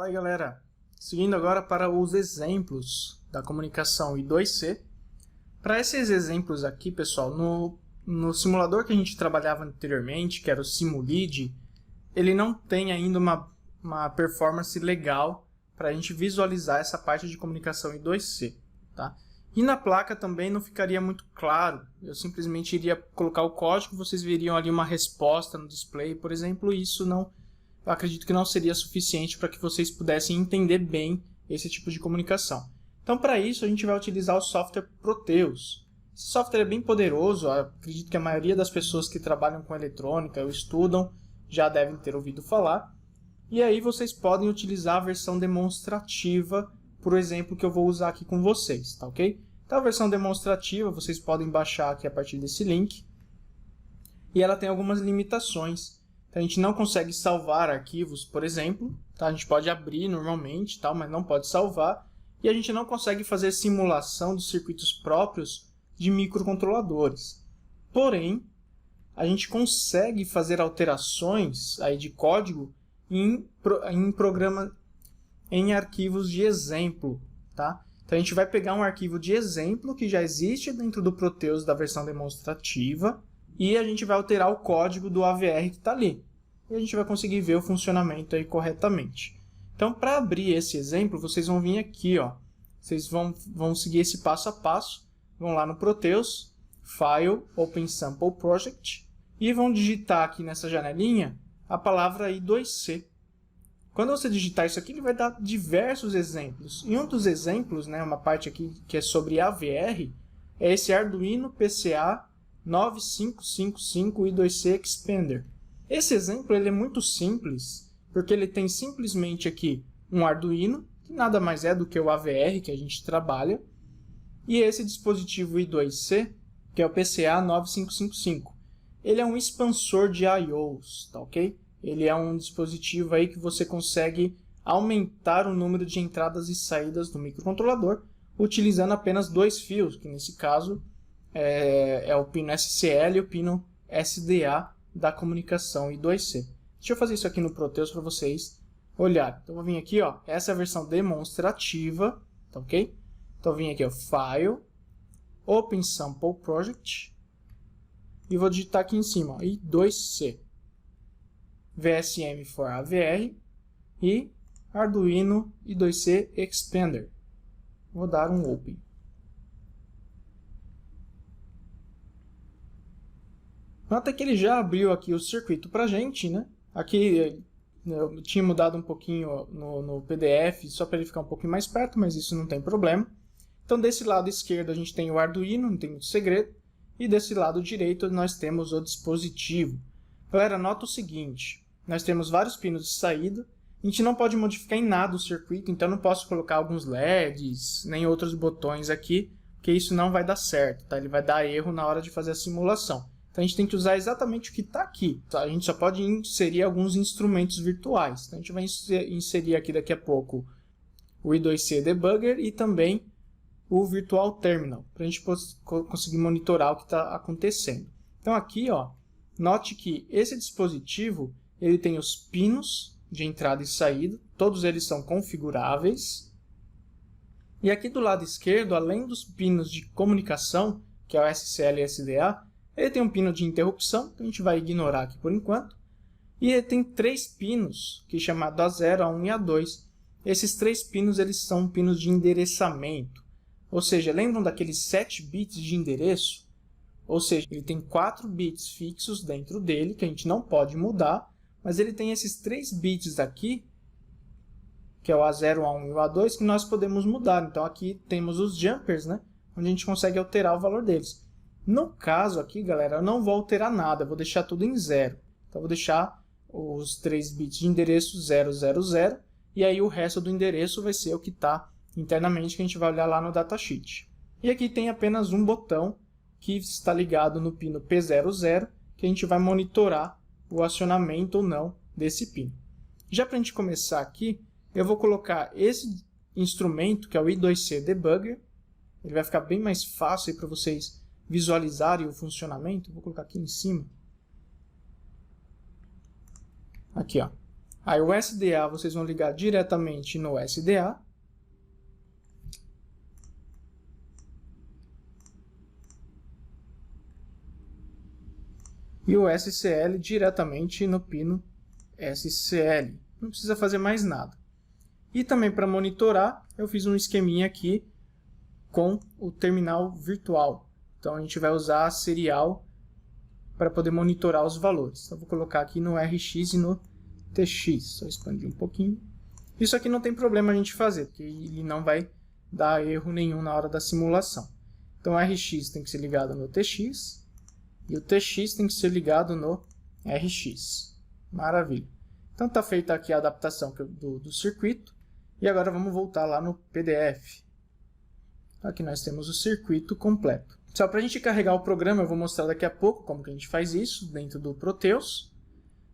Fala aí, galera! Seguindo agora para os exemplos da comunicação I2C. Para esses exemplos aqui, pessoal, no simulador que a gente trabalhava anteriormente, que era o Simulid, ele não tem ainda uma performance legal para a gente visualizar essa parte de comunicação I2C, tá? E na placa também não ficaria muito claro. Eu simplesmente iria colocar o código, vocês veriam ali uma resposta no display, por exemplo, e isso não... Eu acredito que não seria suficiente para que vocês pudessem entender bem esse tipo de comunicação. Então, para isso, a gente vai utilizar o software Proteus. Esse software é bem poderoso, eu acredito que a maioria das pessoas que trabalham com eletrônica ou estudam já devem ter ouvido falar. E aí vocês podem utilizar a versão demonstrativa, por exemplo, que eu vou usar aqui com vocês, tá ok? Então, a versão demonstrativa vocês podem baixar aqui a partir desse link. E ela tem algumas limitações. Então, a gente não consegue salvar arquivos, por exemplo, tá? A gente pode abrir normalmente, tal, mas não pode salvar. E a gente não consegue fazer simulação de circuitos próprios de microcontroladores. Porém, a gente consegue fazer alterações aí de código em arquivos de exemplo, tá? Então, a gente vai pegar um arquivo de exemplo que já existe dentro do Proteus da versão demonstrativa, e a gente vai alterar o código do AVR que está ali. E a gente vai conseguir ver o funcionamento aí corretamente. Então, para abrir esse exemplo, vocês vão vir aqui, ó. Vocês vão seguir esse passo a passo. Vão lá no Proteus, File, Open Sample Project, e vão digitar aqui nessa janelinha a palavra I2C. Quando você digitar isso aqui, ele vai dar diversos exemplos. E um dos exemplos, né, uma parte aqui que é sobre AVR, é esse Arduino PCA 9555 I2C Expander. Esse exemplo ele é muito simples, porque ele tem simplesmente aqui um Arduino, que nada mais é do que o AVR que a gente trabalha, e esse dispositivo I2C, que é o PCA 9555. Ele é um expansor de I/Os, tá ok? Ele é um dispositivo aí que você consegue aumentar o número de entradas e saídas do microcontrolador, utilizando apenas dois fios, que nesse caso é o pino SCL e o pino SDA da comunicação I2C. Deixa eu fazer isso aqui no Proteus para vocês olharem. Então, eu vou vir aqui, ó, essa é a versão demonstrativa, tá ok? Então, eu vim aqui, ó, File, Open Sample Project, e vou digitar aqui em cima, ó, I2C, VSM for AVR e Arduino I2C Expander. Vou dar um Open. Nota que ele já abriu aqui o circuito para a gente, né? Aqui eu tinha mudado um pouquinho no PDF, só para ele ficar um pouquinho mais perto, mas isso não tem problema. Então, desse lado esquerdo a gente tem o Arduino, não tem muito segredo. E desse lado direito nós temos o dispositivo. Galera, nota o seguinte, nós temos vários pinos de saída. A gente não pode modificar em nada o circuito, então eu não posso colocar alguns LEDs, nem outros botões aqui, porque isso não vai dar certo, tá? Ele vai dar erro na hora de fazer a simulação. Então, a gente tem que usar exatamente o que está aqui. A gente só pode inserir alguns instrumentos virtuais. Então, a gente vai inserir aqui daqui a pouco o I2C Debugger e também o Virtual Terminal, para a gente conseguir monitorar o que está acontecendo. Então, aqui, ó, note que esse dispositivo ele tem os pinos de entrada e saída, todos eles são configuráveis. E aqui do lado esquerdo, além dos pinos de comunicação, que é o SCL e SDA, ele tem um pino de interrupção, que a gente vai ignorar aqui por enquanto. E ele tem três pinos, que é chamado A0, A1 e A2. Esses três pinos eles são pinos de endereçamento. Ou seja, lembram daqueles 7 bits de endereço? Ou seja, ele tem 4 bits fixos dentro dele, que a gente não pode mudar. Mas ele tem esses 3 bits aqui, que é o A0, A1 e o A2, que nós podemos mudar. Então aqui temos os jumpers, né? Onde a gente consegue alterar o valor deles. No caso aqui, galera, eu não vou alterar nada, eu vou deixar tudo em 0. Então, eu vou deixar os 3 bits de endereço 000, e aí o resto do endereço vai ser o que está internamente, que a gente vai olhar lá no datasheet. E aqui tem apenas um botão que está ligado no pino P00, que a gente vai monitorar o acionamento ou não desse pino. Já para a gente começar aqui, eu vou colocar esse instrumento, que é o I2C Debugger. Ele vai ficar bem mais fácil para vocês visualizarem o funcionamento. Vou colocar aqui em cima. Aqui, ó. Aí o SDA vocês vão ligar diretamente no SDA. E o SCL diretamente no pino SCL. Não precisa fazer mais nada. E também para monitorar, eu fiz um esqueminha aqui com o terminal virtual. Então a gente vai usar a serial para poder monitorar os valores. Então, vou colocar aqui no RX e no TX. Só expandir um pouquinho. Isso aqui não tem problema a gente fazer, porque ele não vai dar erro nenhum na hora da simulação. Então o RX tem que ser ligado no TX e o TX tem que ser ligado no RX. Maravilha. Então está feita aqui a adaptação do circuito. E agora vamos voltar lá no PDF. Aqui nós temos o circuito completo. Só para a gente carregar o programa, eu vou mostrar daqui a pouco como que a gente faz isso dentro do Proteus.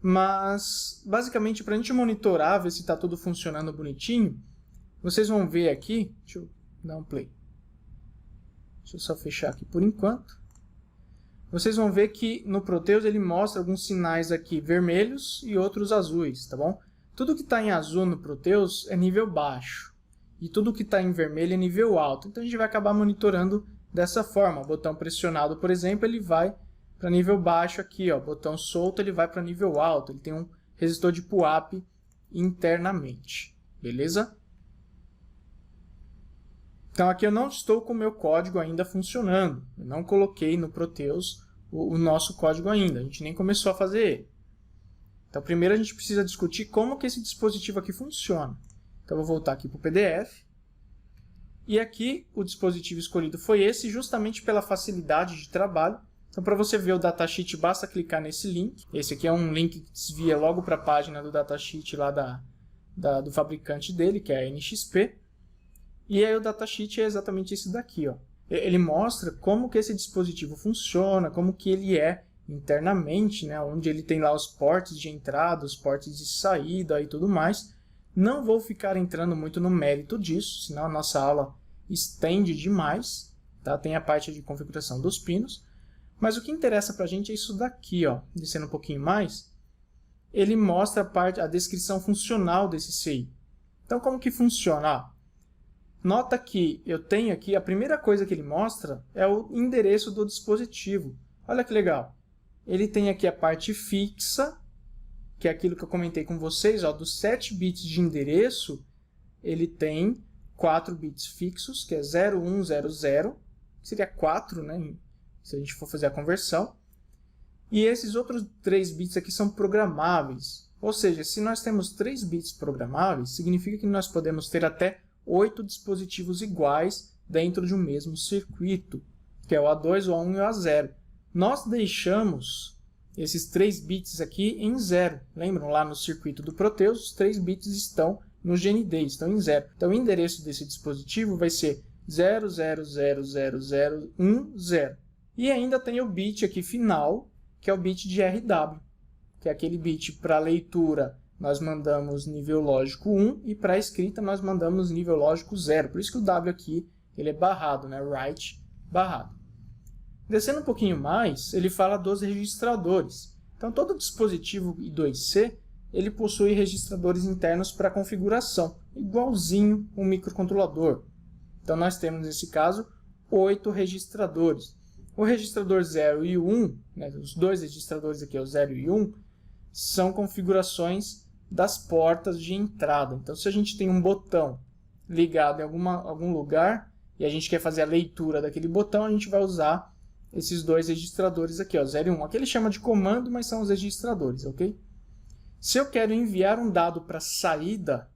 Mas, basicamente, para a gente monitorar, ver se está tudo funcionando bonitinho, vocês vão ver aqui... Deixa eu dar um play. Deixa eu só fechar aqui por enquanto. Vocês vão ver que no Proteus ele mostra alguns sinais aqui vermelhos e outros azuis, tá bom? Tudo que está em azul no Proteus é nível baixo. E tudo que está em vermelho é nível alto. Então a gente vai acabar monitorando dessa forma. O botão pressionado, por exemplo, ele vai para nível baixo aqui. Ó. Botão solto, ele vai para nível alto. Ele tem um resistor de pull-up internamente. Beleza? Então aqui eu não estou com o meu código ainda funcionando. Eu não coloquei no Proteus o nosso código ainda. A gente nem começou a fazer ele. Então primeiro a gente precisa discutir como que esse dispositivo aqui funciona. Então eu vou voltar aqui para o PDF. E aqui o dispositivo escolhido foi esse, justamente pela facilidade de trabalho. Então para você ver o datasheet, basta clicar nesse link. Esse aqui é um link que desvia logo para a página do datasheet lá do fabricante dele, que é a NXP. E aí o datasheet é exatamente esse daqui, ó. Ele mostra como que esse dispositivo funciona, como que ele é internamente, né, onde ele tem lá os ports de entrada, os ports de saída e tudo mais. Não vou ficar entrando muito no mérito disso, senão a nossa aula estende demais. Tá? Tem a parte de configuração dos pinos. Mas o que interessa para a gente é isso daqui, ó. Descendo um pouquinho mais, ele mostra a descrição funcional desse CI. Então como que funciona? Nota que eu tenho aqui, a primeira coisa que ele mostra é o endereço do dispositivo. Olha que legal. Ele tem aqui a parte fixa, que é aquilo que eu comentei com vocês, ó, dos 7 bits de endereço, ele tem 4 bits fixos, que é 0100, que seria 4, né, se a gente for fazer a conversão. E esses outros 3 bits aqui são programáveis. Ou seja, se nós temos 3 bits programáveis, significa que nós podemos ter até 8 dispositivos iguais dentro de um mesmo circuito, que é o A2, o A1 e o A0. Nós deixamos esses 3 bits aqui em 0. Lembram? Lá no circuito do Proteus, os 3 bits estão no GND, estão em 0. Então o endereço desse dispositivo vai ser 000010. E ainda tem o bit aqui final, que é o bit de RW, que é aquele bit para leitura nós mandamos nível lógico 1 e para a escrita nós mandamos nível lógico 0. Por isso que o W aqui ele é barrado, né? Write barrado. Descendo um pouquinho mais, ele fala dos registradores. Então todo dispositivo I2C ele possui registradores internos para configuração, igualzinho um microcontrolador. Então nós temos nesse caso 8 registradores. O registrador 0 e o 1, né, os dois registradores aqui, o 0 e o 1, são configurações das portas de entrada. Então, se a gente tem um botão ligado em algum lugar e a gente quer fazer a leitura daquele botão, a gente vai usar esses dois registradores aqui, ó, 0 e 1. Aqui ele chama de comando, mas são os registradores, ok? Se eu quero enviar um dado para saída,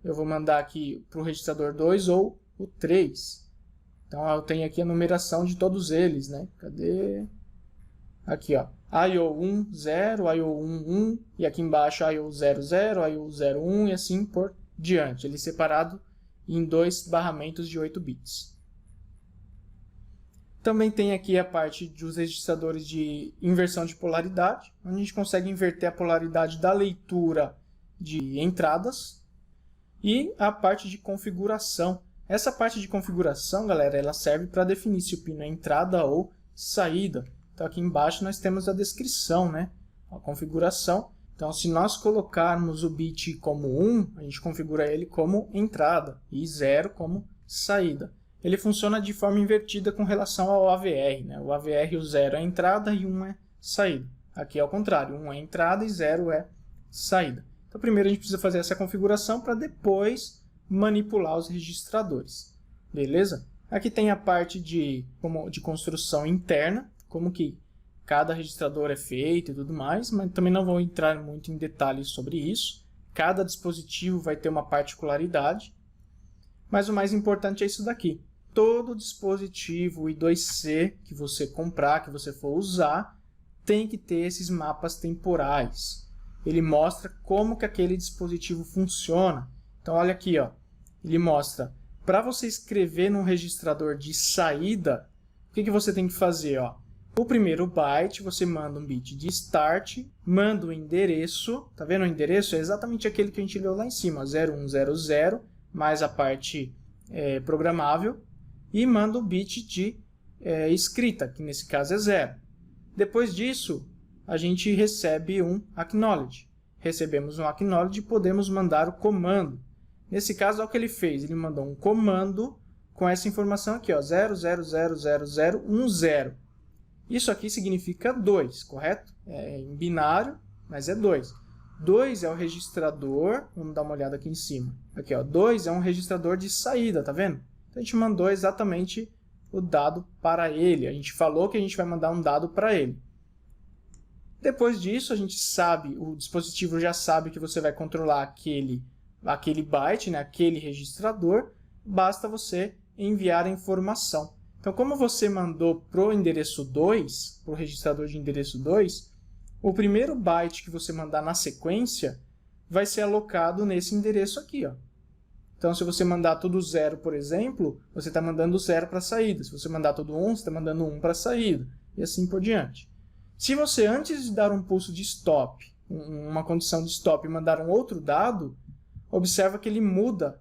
eu vou mandar aqui para o registrador 2 ou o 3. Então, eu tenho aqui a numeração de todos eles, né? Cadê? Aqui, ó. IO1, 0, IO1, 1, e aqui embaixo IO00, IO01 e assim por diante. Ele é separado em 2 barramentos de 8 bits. Também tem aqui a parte dos registradores de inversão de polaridade, onde a gente consegue inverter a polaridade da leitura de entradas. E a parte de configuração. Essa parte de configuração, galera, ela serve para definir se o pino é entrada ou saída. Então aqui embaixo nós temos a descrição, né? A configuração. Então, se nós colocarmos o bit como 1, a gente configura ele como entrada e 0 como saída. Ele funciona de forma invertida com relação ao AVR, né? O AVR, o 0 é entrada e 1 é saída. Aqui é o contrário, 1 é entrada e 0 é saída. Então, primeiro a gente precisa fazer essa configuração para depois manipular os registradores. Beleza? Aqui tem a parte de construção interna, como que cada registrador é feito e tudo mais, mas também não vou entrar muito em detalhes sobre isso. Cada dispositivo vai ter uma particularidade, mas o mais importante é isso daqui. Todo dispositivo I2C que você comprar, que você for usar, tem que ter esses mapas temporais. Ele mostra como que aquele dispositivo funciona. Então, olha aqui, ó. Ele mostra, para você escrever num registrador de saída, o que você tem que fazer? Ó? O primeiro byte, você manda um bit de start, manda o endereço, tá vendo o endereço? É exatamente aquele que a gente leu lá em cima, 0100, mais a parte programável, e manda o bit de escrita, que nesse caso é 0. Depois disso, a gente recebe um acknowledge. Recebemos um acknowledge e podemos mandar o comando. Nesse caso, olha o que ele fez. Ele mandou um comando com essa informação aqui, ó, 000010. Isso aqui significa 2, correto? É em binário, mas é 2. 2 é o registrador, vamos dar uma olhada aqui em cima. Aqui, ó, 2 é um registrador de saída, tá vendo? Então, a gente mandou exatamente o dado para ele. A gente falou que a gente vai mandar um dado para ele. Depois disso, a gente sabe, o dispositivo já sabe que você vai controlar aquele byte, né, aquele registrador, basta você enviar a informação. Então, como você mandou para o endereço 2, para o registrador de endereço 2, o primeiro byte que você mandar na sequência vai ser alocado nesse endereço aqui, ó. Então, se você mandar tudo 0, por exemplo, você está mandando 0 para a saída. Se você mandar tudo 1, você está mandando 1 para a saída. E assim por diante. Se você, antes de dar um pulso de stop, uma condição de stop, e mandar um outro dado, observa que ele muda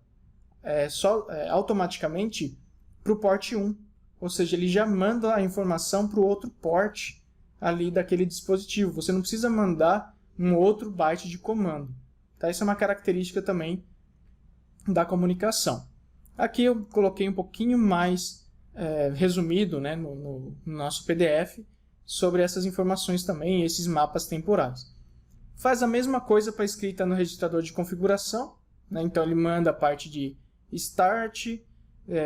automaticamente para o port 1. Ou seja, ele já manda a informação para o outro port ali daquele dispositivo. Você não precisa mandar um outro byte de comando. Tá? Isso é uma característica também da comunicação. Aqui eu coloquei um pouquinho mais resumido, né, no nosso PDF sobre essas informações também, esses mapas temporais. Faz a mesma coisa para a escrita no registrador de configuração, né? Então ele manda a parte de start,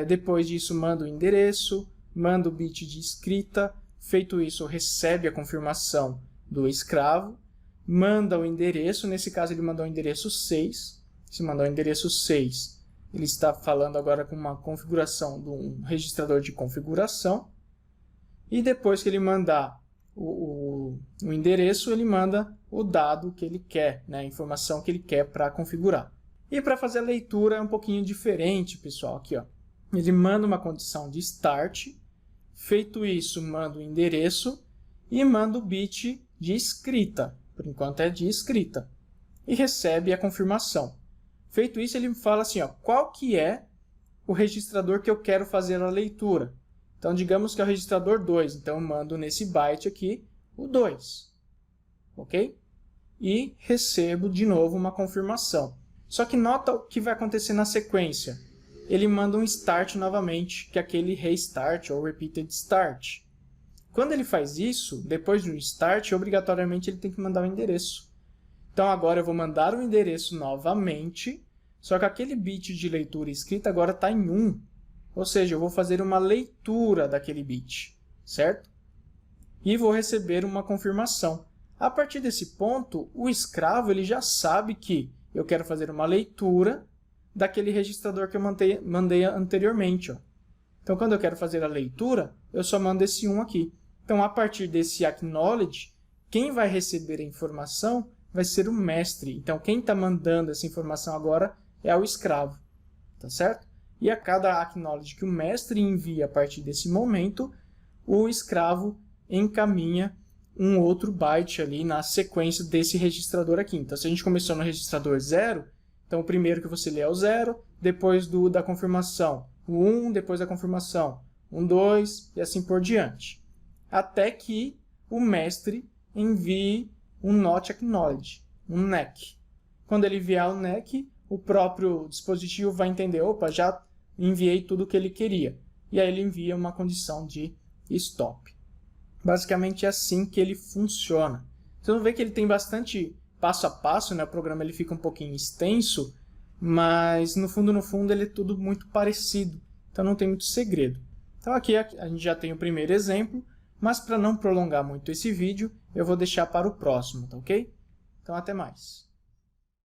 depois disso manda o endereço, manda o bit de escrita, feito isso recebe a confirmação do escravo, manda o endereço, nesse caso ele mandou o endereço 6, se mandou o endereço 6, ele está falando agora com uma configuração de um registrador de configuração, e depois que ele mandar o endereço, ele manda o dado que ele quer, né, a informação que ele quer para configurar. E para fazer a leitura é um pouquinho diferente, pessoal. Aqui, ó. Ele manda uma condição de start, feito isso, manda o endereço e manda o bit de escrita. Por enquanto é de escrita. E recebe a confirmação. Feito isso, ele fala assim, ó, qual que é o registrador que eu quero fazer a leitura. Então, digamos que é o registrador 2. Então, eu mando nesse byte aqui o 2. Ok? E recebo de novo uma confirmação. Só que nota o que vai acontecer na sequência. Ele manda um start novamente, que é aquele restart ou repeated start. Quando ele faz isso, depois de um start, obrigatoriamente ele tem que mandar o endereço. Então, agora eu vou mandar o endereço novamente, só que aquele bit de leitura escrita agora está em 1. Ou seja, eu vou fazer uma leitura daquele bit, certo? E vou receber uma confirmação. A partir desse ponto, o escravo ele já sabe que eu quero fazer uma leitura daquele registrador que eu mandei anteriormente. Ó. Então, quando eu quero fazer a leitura, eu só mando esse 1 aqui. Então, a partir desse acknowledge, quem vai receber a informação vai ser o mestre. Então, quem está mandando essa informação agora é o escravo. Tá certo? E a cada acknowledge que o mestre envia a partir desse momento, o escravo encaminha um outro byte ali na sequência desse registrador aqui. Então, se a gente começou no registrador 0, então o primeiro que você lê é o 0, depois da confirmação o 1, depois da confirmação 1, 2 e assim por diante. Até que o mestre envie um not acknowledge. um NEC. Quando ele enviar o NEC, o próprio dispositivo vai entender, opa, já enviei tudo o que ele queria. E aí ele envia uma condição de stop. Basicamente é assim que ele funciona. Vocês vão ver que ele tem bastante passo a passo, né? O programa ele fica um pouquinho extenso, mas no fundo ele é tudo muito parecido. Então não tem muito segredo. Então aqui a gente já tem o primeiro exemplo, mas para não prolongar muito esse vídeo, eu vou deixar para o próximo, tá ok? Então até mais.